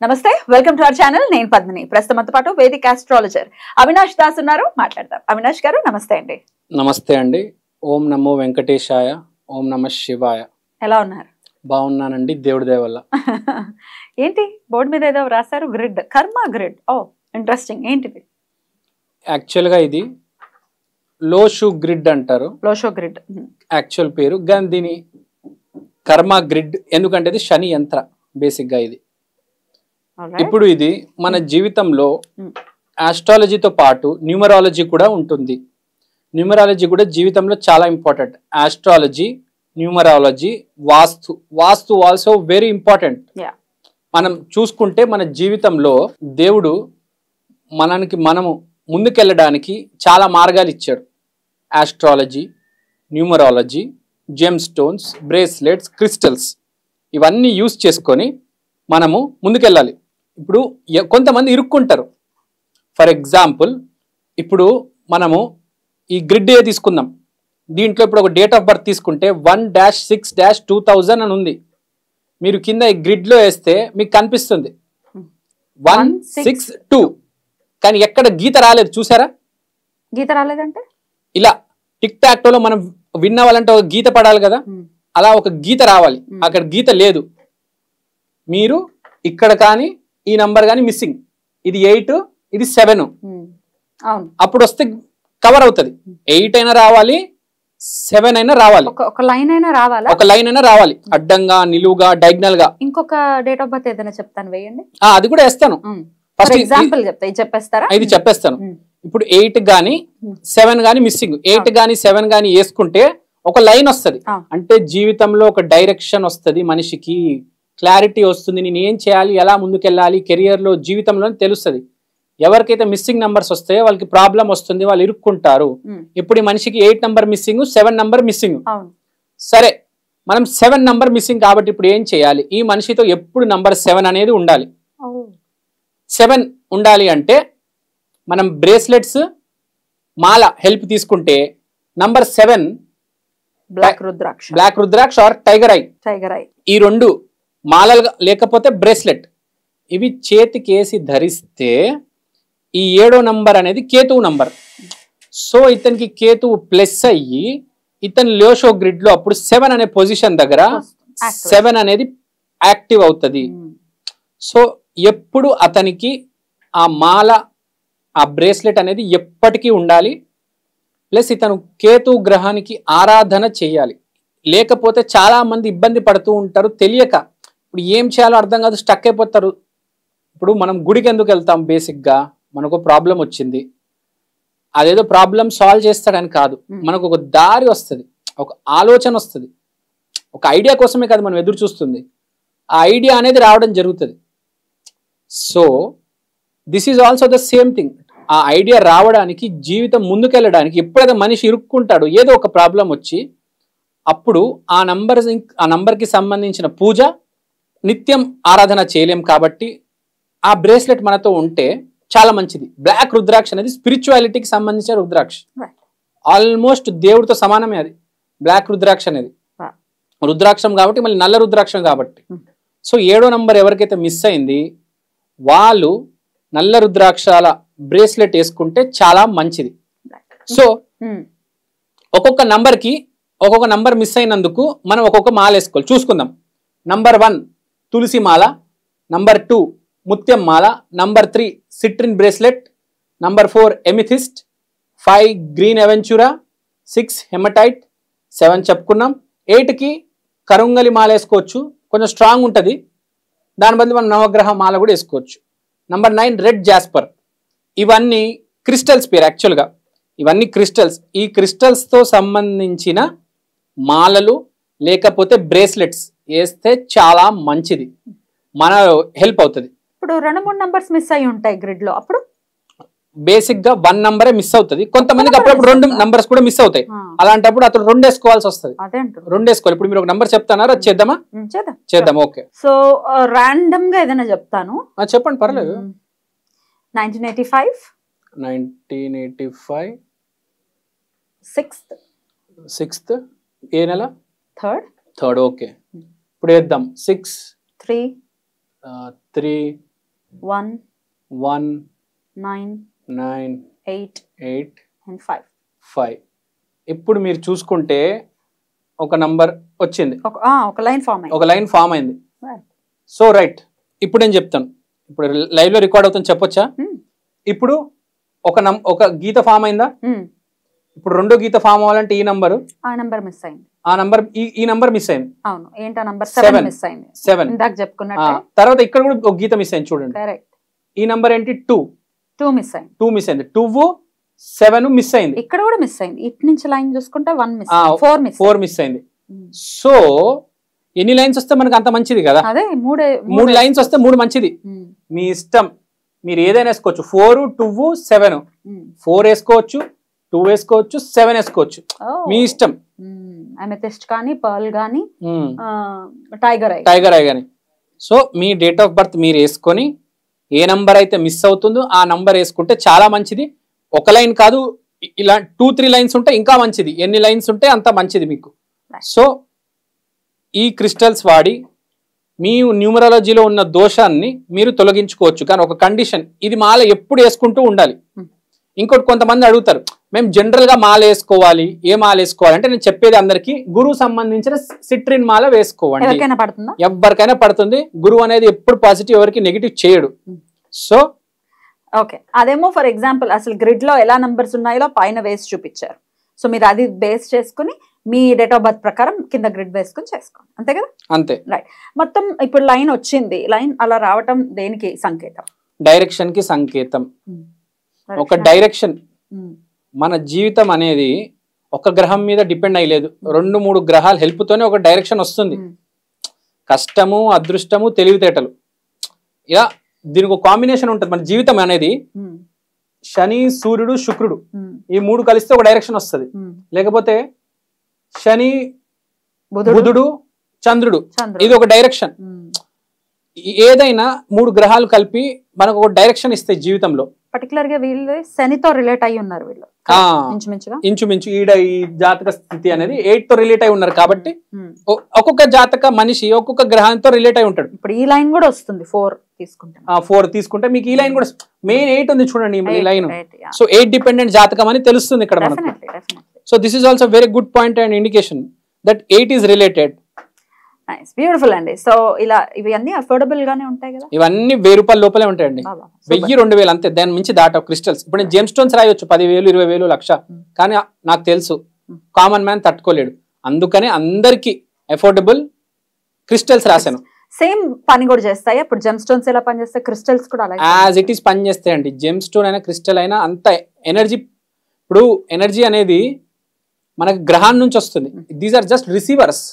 నమస్తే, welcome to our channel. నేను పద్మిని. ప్రస్తుతంతో పాటు వేదిక ఆస్ట్రాలజర్ అవినాష్ దాస్ ఉన్నారు, మాట్లాడదాం. అవినాష్ గారు నమస్తే అండి. నమస్తే అండి. ఓం నమో వెంకటేశాయ, ఓం నమ శివాయ. ఎలా ఉన్నారు? బాగున్నానండి, దేవుడి దయ వల్ల. ఏంటి బోర్డు మీద ఏదో రాశారు, గ్రిడ్, కర్మ గ్రిడ్. ఓ ఇంట్రెస్టింగ్. ఏంటిది? యాక్చువల్గా ఇది లోషు గ్రిడ్ అంటారు, లోషో గ్రిడ్ యాక్చువల్ పేరు. కానీ దీని కర్మ గ్రిడ్ ఎందుకంటే ఇది శని యంత్ర బేసిక్గా ఇది. ఇప్పుడు ఇది మన జీవితంలో ఆస్ట్రాలజీతో పాటు న్యూమరాలజీ కూడా ఉంటుంది. న్యూమరాలజీ కూడా జీవితంలో చాలా ఇంపార్టెంట్. ఆస్ట్రాలజీ, న్యూమరాలజీ, వాస్తు ఆల్సో వెరీ ఇంపార్టెంట్. మనం చూసుకుంటే మన జీవితంలో దేవుడు మనము ముందుకెళ్ళడానికి చాలా మార్గాలు ఇచ్చాడు. Astrology, numerology, gem stones, bracelets, crystals ఇవన్నీ యూస్ చేసుకొని మనము ముందుకెళ్ళాలి. ఇప్పుడు కొంతమంది ఇరుక్కుంటారు. ఫర్ ఎగ్జాంపుల్, ఇప్పుడు మనము ఈ గ్రిడ్ ఏ తీసుకుందాం. దీంట్లో ఇప్పుడు ఒక డేట్ ఆఫ్ బర్త్ తీసుకుంటే 1-6-2000 అని ఉంది. మీరు కింద ఈ గ్రిడ్లో వేస్తే మీకు కనిపిస్తుంది 162. కానీ ఎక్కడ గీత రాలేదు, చూసారా? గీత రాలేదంటే ఇలా టిక్ టాక్టోలో మనం విన్ అవ్వాలంటే ఒక గీత పడాలి కదా, అలా ఒక గీత రావాలి. అక్కడ గీత లేదు. మీరు ఇక్కడ కానీ ఈ నంబర్ కానీ మిస్సింగ్. ఇది 8, ఇది 7. అప్పుడు వస్తే కవర్ అవుతుంది. 8 అయినా రావాలి, 7 అయినా రావాలి, ఒక లైన్ అయినా రావాలి, ఒక లైన్ అయినా రావాలి, అడ్డంగా, నిలువుగా, డైగ్నల్ గా. ఇంకొక డేట్ ఆఫ్ బర్త్ ఏదైనా చెప్తాను, వేయండి. అది కూడా వేస్తాను. ఫస్ట్ ఎగ్జాంపుల్ చెప్తా, ఇది చెప్పేస్తారా? ఇది చెప్పేస్తాను. ఇప్పుడు 8 గానీ 7 గానీ మిస్సింగ్. 8 గానీ 7 గానీ వేసుకుంటే ఒక లైన్ వస్తుంది. అంటే జీవితంలో ఒక డైరెక్షన్ వస్తుంది, మనిషికి క్లారిటీ వస్తుంది. నేను ఏం చేయాలి, ఎలా ముందుకెళ్ళాలి, కెరియర్లో, జీవితంలో తెలుస్తుంది. ఎవరికైతే మిస్సింగ్ నంబర్స్ వస్తాయో వాళ్ళకి ప్రాబ్లం వస్తుంది, వాళ్ళు ఇరుక్కుంటారు. ఇప్పుడు ఈ మనిషికి 8 నంబర్ మిస్సింగ్, 7 నంబర్ మిస్సింగ్. సరే, మనం 7 నంబర్ మిస్సింగ్ కాబట్టి ఇప్పుడు ఏం చేయాలి? ఈ మనిషితో ఎప్పుడు నంబర్ 7 అనేది ఉండాలి. 7 ఉండాలి అంటే మనం బ్రేస్లెట్స్, మాల హెల్ప్ తీసుకుంటే number 7 black rudraksha or tiger eye, ఈ రెండు మాలలు లేకపోతే బ్రేస్లెట్, ఇవి చేతికేసి ధరిస్తే ఈ 7వ నంబర్ అనేది కేతువు నంబర్. సో ఇతనికి కేతువు ప్లస్ అయ్యి ఇతని లోషో గ్రిడ్ లో అప్పుడు 7 అనే పొజిషన్ దగ్గర 7 అనేది యాక్టివ్ అవుతుంది. సో ఎప్పుడు అతనికి ఆ మాల, ఆ బ్రేస్లెట్ అనేది ఎప్పటికీ ఉండాలి. ప్లస్ ఇతను కేతు గ్రహానికి ఆరాధన చేయాలి. లేకపోతే చాలా మంది ఇబ్బంది పడుతూ ఉంటారు తెలియక. ఇప్పుడు ఏం చేయాలో అర్థం కాదు, స్టక్ అయిపోతారు. ఇప్పుడు మనం గుడికి ఎందుకు వెళ్తాం? బేసిక్గా మనకు ప్రాబ్లం వచ్చింది, అదేదో ప్రాబ్లం సాల్వ్ చేస్తాడని కాదు, మనకు ఒక దారి వస్తుంది, ఒక ఆలోచన వస్తుంది. ఒక ఐడియా కోసమే కాదు మనం ఎదురు చూస్తుంది, ఆ ఐడియా అనేది రావడం జరుగుతుంది. So this is also the same thing. ఆ ఐడియా రావడానికి, జీవితం ముందుకెళ్ళడానికి ఎప్పుడైతే మనిషి ఇరుక్కుంటాడో ఏదో ఒక ప్రాబ్లం వచ్చి, అప్పుడు ఆ నంబర్కి సంబంధించిన పూజ నిత్యం ఆరాధన చేయలేం. కాబట్టి ఆ బ్రేస్లెట్ మనతో ఉంటే చాలా మంచిది. బ్లాక్ రుద్రాక్ష అనేది స్పిరిచువాలిటీకి సంబంధించిన రుద్రాక్ష, ఆల్మోస్ట్ దేవుడితో సమానమే అది. బ్లాక్ రుద్రాక్ష అనేది రుద్రాక్షం కాబట్టి, మళ్ళీ నల్ల రుద్రాక్షం కాబట్టి. సో 7వ నంబర్ ఎవరికైతే మిస్ అయింది వాళ్ళు నల్ల రుద్రాక్షల బ్రేస్లెట్ వేసుకుంటే చాలా మంచిది. సో ఒక్కొక్క నంబర్ మిస్ అయినందుకు మనం ఒక్కొక్క మాల వేసుకోవాలి. చూసుకుందాం. నంబర్ 1 తులసి మాల, నంబర్ 2 ముత్యం మాల, number 3 citrine bracelet, number 4 amethyst, 5 green aventurine, 6 hematite, 7 చెప్పుకున్నాం. 8కి కరుంగలి మాల వేసుకోవచ్చు, కొంచెం స్ట్రాంగ్ ఉంటుంది. దాని బదులు మనం నవగ్రహ మాల కూడా వేసుకోవచ్చు. Number 9 red Jasper. ఇవన్నీ క్రిస్టల్స్ పేరు యాక్చువల్గా. ఇవన్నీ క్రిస్టల్స్. ఈ క్రిస్టల్స్తో సంబంధించిన మాలలు లేకపోతే బ్రేస్లెట్స్ వేస్తే చాలా మంచిది, మన హెల్ప్ అవుతుంది. ఇప్పుడు 2-3 నంబర్స్ మిస్ అయ్యి ఉంటాయి గ్రిడ్ లో, అప్పుడు బేసిక్ గా 1 నంబరే మిస్ అవుతుంది. కొంతమందికి అప్పుడప్పుడు 2 నంబర్స్ కూడా మిస్ అవుతాయి. అలాంటప్పుడు అతను 2 వేసుకోవాల్సి వస్తుంది. 2 వేసుకోవాలి. ఇప్పుడు మీరు ఒక నంబర్ చెప్తానారా? చేద్దామా? చేద్దాం. ఓకే. సో రాండమ్ గా ఏదైనా చెప్తాను, చెప్పండి, పర్లేదు. 1985 6th ఏ నెల? 3rd. ఓకే. ఇప్పుడు వేద్దాం. 6 3 3 1 1 9 9 8 8 and 5. 5. ఇప్పుడు మీరు చూసుకుంటే ఒక నంబర్ వచ్చింది, ఒక లైన్ ఫామ్ అయింది, ఒక లైన్ ఫామ్ అయింది. సో రైట్, ఇప్పుడు నేను చెప్తాను, ఇప్పుడు లైవ్ లో రికార్డ్ అవుతుంది చెప్పొచ్చా? ఇప్పుడు ఒక గీత ఫామ్ అయిందా? ఇప్పుడు రెండో గీత ఫామ్ అవ్వాలంటే ఈ నంబర్ మిస్ అయింది, ఈ నంబర్ మిస్ అయింది. అవును, ఏంటా నంబర్? 7 మిస్ అయింది. 7 ఇందాక చెప్పుకున్నట్టు. తర్వాత ఇక్కడ కూడా ఒక గీత మిస్ అయింది చూడండి. కరెక్ట్. ఈ నంబర్ ఏంటి? 2 మిస్ అయింది. 2 మిస్ అయింది. 2 7 మిస్ అయింది. ఇక్కడ కూడా మిస్ అయింది. ఇటు నుంచి లైన్ చూసుకుంటే 1 మిస్, 4 మిస్ అయింది. సో ఎన్ని లైన్స్ వస్తే మనకు అంత మంచిది కదా. అదే 3 లైన్స్ వస్తే 3 మంచిది. మీ ఇష్టం, మీరు ఏదైనా వేసుకోవచ్చు. 4 2 7 4 వేసుకోవచ్చు, 2 వేసుకోవచ్చు, 7 వేసుకోవచ్చు, మీ ఇష్టం. అమెథిస్ట్ కానీ పర్ల్ కానీ టైగర్ ఐ కానీ. So me date of birth మీరు వేసుకొని ఏ నంబర్ అయితే మిస్ అవుతుందో ఆ నంబర్ వేసుకుంటే చాలా మంచిది. ఒక లైన్ కాదు, ఇలా 2-3 లైన్స్ ఉంటే ఇంకా మంచిది. ఎన్ని లైన్స్ ఉంటే అంత మంచిది మీకు. సో ఈ క్రిస్టల్స్ వాడి మీ న్యూమరాలజీలో ఉన్న దోషాన్ని మీరు తొలగించుకోవచ్చు. కానీ ఒక కండిషన్, ఇది మాల ఎప్పుడు వేసుకుంటూ ఉండాలి. ఇంకోటి కొంతమంది అడుగుతారు, మేము జనరల్ గా మాల వేసుకోవాలి, ఏ మాల వేసుకోవాలి అంటే నేను చెప్పేది అందరికి గురువు సంబంధించిన సిట్రిన్ మాల వేసుకోవాలి. ఎవరికైనా పడుతుంది. గురువు అనేది ఎప్పుడు పాజిటివ్, ఎవరికి నెగిటివ్ చేయడు. సో ఓకే, అదేమో ఫర్ ఎగ్జాంపుల్ అసలు గ్రిడ్ లో ఎలా నంబర్స్ ఉన్నాయో పైన వేసి చూపించారు. సో మీరు అది బేస్ చేసుకుని మీ డేట్ ఆఫ్ బర్త్ ప్రకారం కింద గ్రిడ్ వేసుకుని చేసుకోండి, అంతే కదా? అంతే. రైట్. మొత్తం ఇప్పుడు లైన్ వచ్చింది, లైన్ అలా రావటం దేనికి సంకేతం? డైరెక్షన్ కి సంకేతం. ఒక డైరెక్షన్. మన జీవితం అనేది ఒక గ్రహం మీద డిపెండ్ అయ్యలేదు, 2-3 గ్రహాల హెల్ప్ తోనే ఒక డైరెక్షన్ వస్తుంది. కష్టము, అదృష్టము, తెలివితేటలు, ఇలా దీనికి ఒక కాంబినేషన్ ఉంటుంది. మన జీవితం అనేది శని, సూర్యుడు, శుక్రుడు ఈ 3 కలిస్తే ఒక డైరెక్షన్ వస్తుంది. లేకపోతే శని, బుధుడు, చంద్రుడు, ఇది ఒక డైరెక్షన్. ఏదైనా 3 గ్రహాలు కలిపి మనకు ఒక డైరెక్షన్ ఇస్తాయి జీవితంలో. పర్టికులర్ గా వీళ్ళు శనితో రిలేట్ అయ్యి ఉన్నారు, వీళ్ళు ఇంచుమించు ఈ జాతక స్థితి అనేది 8 తో రిలేట్ అయి ఉన్నారు. కాబట్టి ఒక్కొక్క జాతక మనిషి ఒక్కొక్క గ్రహంతో రిలేట్ అయి ఉంటాడు. ఇప్పుడు ఈ లైన్ కూడా వస్తుంది, 4 తీసుకుంటే మీకు ఈ లైన్ కూడా మెయిన్ 8 ఉంది చూడండి, ఈ లైన్. సో 8 డిపెండెంట్ జాతకం అని తెలుస్తుంది ఇక్కడ మనకు. So this is also very good point and indication that 8 is related. Nice, beautiful అండి. సో ఇలా ఇవి అన్ని అఫోర్డబుల్ గానే ఉంటాయి కదా? ఇవన్నీ 1000 రూపాయల లోపలే ఉంటాయండి. 1000-2000 అంతే, దాని మించి దాట క్రిస్టల్స్. ఇప్పుడు నేను జెమ్ స్టోన్స్ రాయొచ్చు 10,000 20,000 లక్ష, కానీ నాకు తెలుసు కామన్ మ్యాన్ తట్టుకోలేడు. అందుకనే అందరికి అఫోర్డబుల్ క్రిస్టల్స్ రాశాను. సేమ్ పని కూడా చేస్తాయి. ఇప్పుడు జెమ్ స్టోన్స్ ఎలా పనిచేస్తాయి, క్రిస్టల్స్ కూడా అలాగే యాజ్ ఇట్ ఈస్ పనిచేస్తాయండి. జెమ్ స్టోన్ అయినా క్రిస్టల్ అయినా అంత ఎనర్జీ. ఇప్పుడు ఎనర్జీ అనేది మనకి గ్రహాన్ని నుంచి వస్తుంది. These are just receivers.